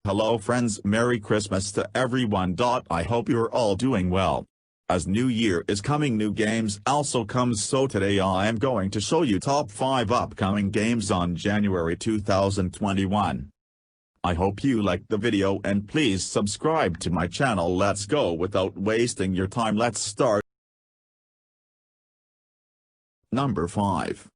Hello friends, Merry Christmas to everyone. I hope you're all doing well. As New Year is coming, new games also comes, so today I am going to show you top 5 upcoming games on January 2021. I hope you liked the video and please subscribe to my channel. Let's go without wasting your time. Let's start. Number 5.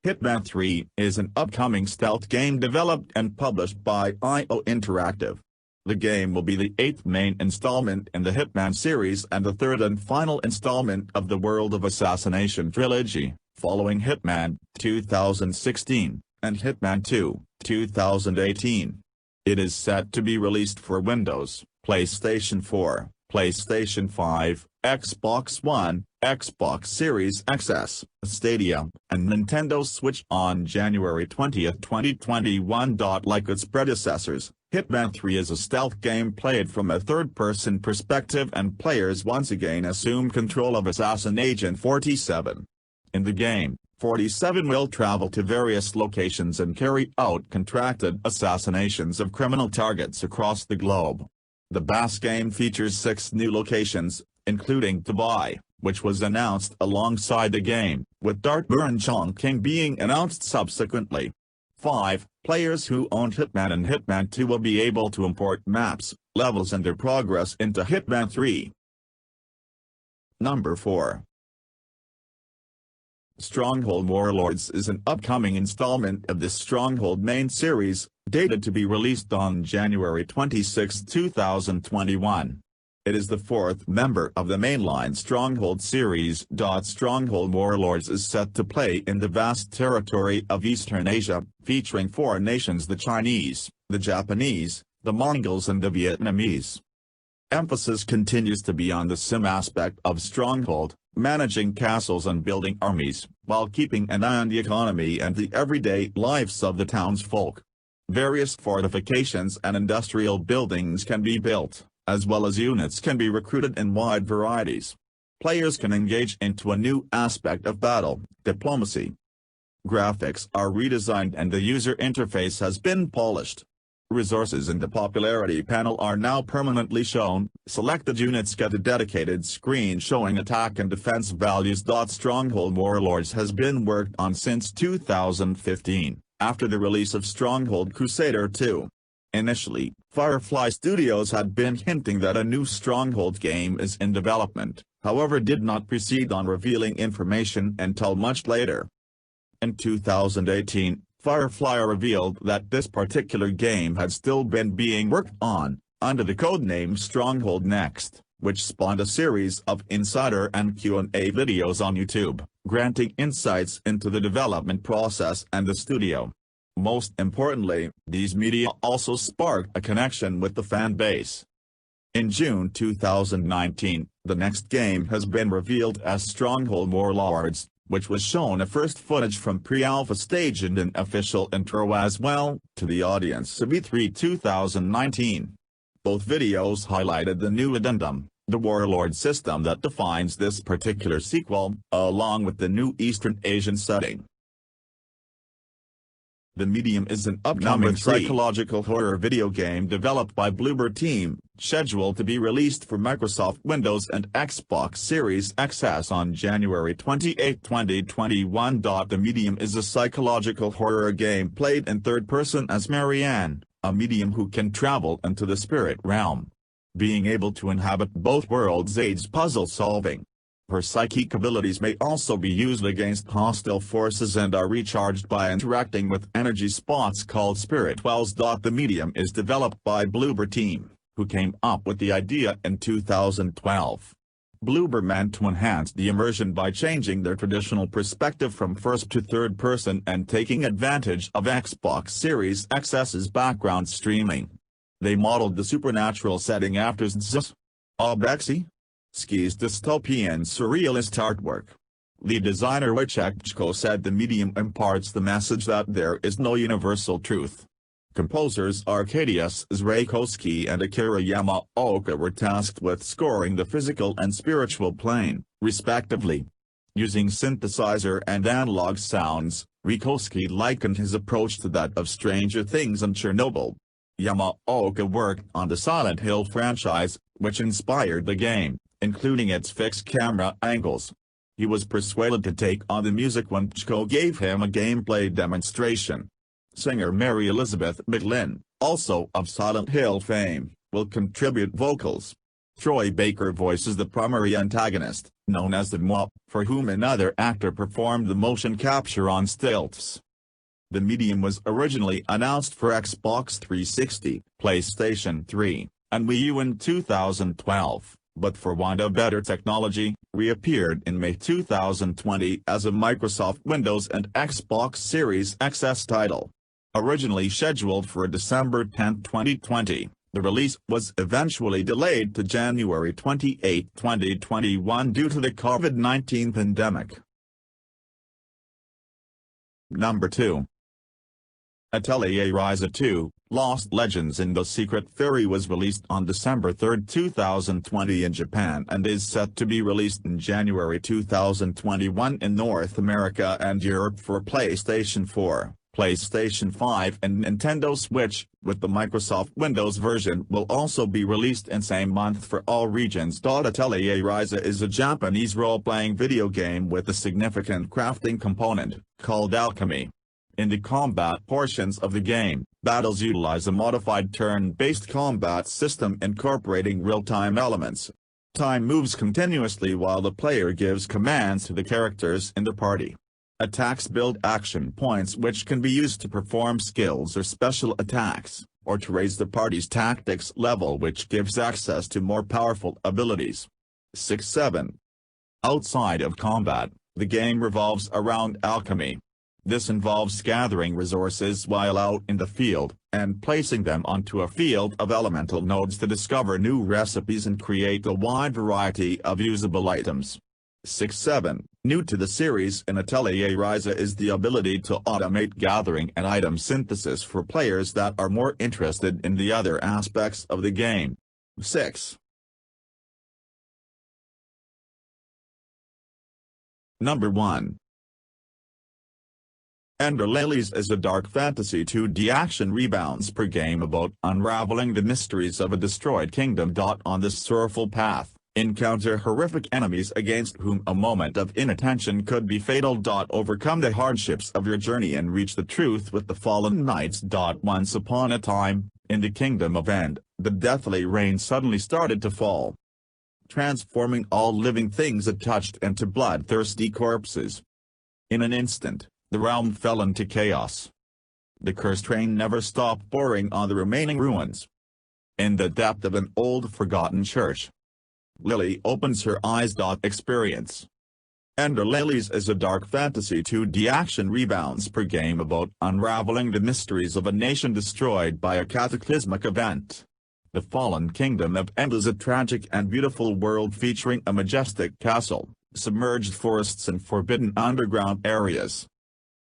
Hitman 3 is an upcoming stealth game developed and published by IO Interactive. The game will be the 8th main installment in the Hitman series and the 3rd and final installment of the World of Assassination trilogy, following Hitman 2016 and Hitman 2 2018. It is set to be released for Windows, PlayStation 4, PlayStation 5, Xbox One, Xbox Series XS, Stadia, and Nintendo Switch on January 20, 2021. Like its predecessors, Hitman 3 is a stealth game played from a third-person perspective, and players once again assume control of Assassin Agent 47. In the game, 47 will travel to various locations and carry out contracted assassinations of criminal targets across the globe. The BAS game features 6 new locations, including Dubai, which was announced alongside the game, with Dartmoor and Chongqing being announced subsequently. 5 players who owned Hitman and Hitman 2 will be able to import maps, levels and their progress into Hitman 3. Number 4. Stronghold Warlords is an upcoming installment of the Stronghold main series, dated to be released on January 26, 2021. It is the 4th member of the mainline Stronghold series. Stronghold Warlords is set to play in the vast territory of Eastern Asia, featuring 4 nations: the Chinese, the Japanese, the Mongols and the Vietnamese. Emphasis continues to be on the sim aspect of Stronghold, managing castles and building armies, while keeping an eye on the economy and the everyday lives of the townsfolk. Various fortifications and industrial buildings can be built, as well as units can be recruited in wide varieties. Players can engage into a new aspect of battle, diplomacy. Graphics are redesigned and the user interface has been polished. Resources in the popularity panel are now permanently shown. Selected units get a dedicated screen showing attack and defense values. Stronghold Warlords has been worked on since 2015, after the release of Stronghold Crusader 2. Initially, Firefly Studios had been hinting that a new Stronghold game is in development, however did not proceed on revealing information until much later. In 2018, Firefly revealed that this particular game had still been being worked on, under the codename Stronghold Next, which spawned a series of insider and Q&A videos on YouTube, granting insights into the development process and the studio. Most importantly, these media also sparked a connection with the fan base. In June 2019, the next game has been revealed as Stronghold Warlords, which was shown a first footage from pre-alpha stage and an official intro as well, to the audience of E3 2019. Both videos highlighted the new addendum, the Warlord system that defines this particular sequel, along with the new Eastern Asian setting. The Medium is an upcoming psychological horror video game developed by Bloober Team, scheduled to be released for Microsoft Windows and Xbox Series XS on January 28, 2021. The Medium is a psychological horror game played in third person as Marianne, a medium who can travel into the spirit realm. Being able to inhabit both worlds aids puzzle solving. Her psychic abilities may also be used against hostile forces and are recharged by interacting with energy spots called spirit wells. The Medium is developed by Bloober Team, who came up with the idea in 2012. Bloober meant to enhance the immersion by changing their traditional perspective from first to third person and taking advantage of Xbox Series XS's background streaming. They modeled the supernatural setting after Zobexi Ski's dystopian surrealist artwork. Lead designer Wojciech said the Medium imparts the message that there is no universal truth. Composers Arkadiusz Zrakowski and Akira Yamaoka were tasked with scoring the physical and spiritual plane, respectively. Using synthesizer and analog sounds, Rakowski likened his approach to that of Stranger Things and Chernobyl. Yamaoka worked on the Silent Hill franchise, which inspired the game, including its fixed camera angles. He was persuaded to take on the music when Chico gave him a gameplay demonstration. Singer Mary Elizabeth McGlynn, also of Silent Hill fame, will contribute vocals. Troy Baker voices the primary antagonist, known as the Mwap, for whom another actor performed the motion capture on stilts. The medium was originally announced for Xbox 360, PlayStation 3, and Wii U in 2012, but for want of better technology, reappeared in May 2020 as a Microsoft Windows and Xbox Series XS title. Originally scheduled for December 10, 2020, the release was eventually delayed to January 28, 2021 due to the COVID-19 pandemic. Number 2. Atelier Ryza 2, Lost Legends in the Secret Fairy was released on December 3, 2020 in Japan and is set to be released in January 2021 in North America and Europe for PlayStation 4, PlayStation 5 and Nintendo Switch, with the Microsoft Windows version will also be released in same month for all regions. Atelier Ryza is a Japanese role-playing video game with a significant crafting component, called alchemy. In the combat portions of the game, battles utilize a modified turn-based combat system incorporating real-time elements. Time moves continuously while the player gives commands to the characters in the party. Attacks build action points which can be used to perform skills or special attacks, or to raise the party's tactics level, which gives access to more powerful abilities. 6-7. Outside of combat, the game revolves around alchemy. This involves gathering resources while out in the field, and placing them onto a field of elemental nodes to discover new recipes and create a wide variety of usable items. 6-7. New to the series in Atelier Ryza is the ability to automate gathering and item synthesis for players that are more interested in the other aspects of the game. 6. Number 1. Lilies is a dark fantasy 2D action rebounds per game about unraveling the mysteries of a destroyed kingdom. On this sorrowful path, encounter horrific enemies against whom a moment of inattention could be fatal. Overcome the hardships of your journey and reach the truth with the fallen knights. Once upon a time, in the kingdom of End, the deathly rain suddenly started to fall, transforming all living things it touched into bloodthirsty corpses. In an instant, the realm fell into chaos. The cursed rain never stopped pouring on the remaining ruins. In the depth of an old forgotten church, Lily opens her eyes. Experience. Lilies is a dark fantasy 2D action rebounds per game about unraveling the mysteries of a nation destroyed by a cataclysmic event. The fallen kingdom of End is a tragic and beautiful world featuring a majestic castle, submerged forests and forbidden underground areas.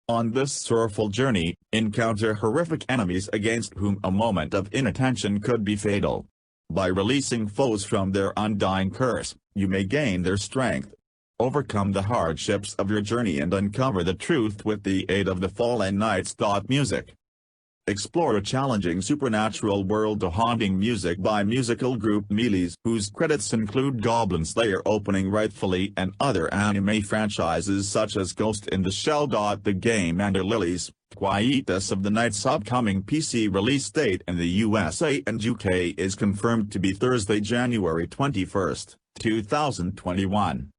On this sorrowful journey, encounter horrific enemies against whom a moment of inattention could be fatal. By releasing foes from their undying curse, you may gain their strength. Overcome the hardships of your journey and uncover the truth with the aid of the fallen knights. Music. Explore a challenging supernatural world to haunting music by musical group Lilies, whose credits include Goblin Slayer opening rightfully and other anime franchises such as Ghost in the Shell. The game Lilies, Quietus of the Night's upcoming PC release date in the USA and UK is confirmed to be Thursday, January 21, 2021.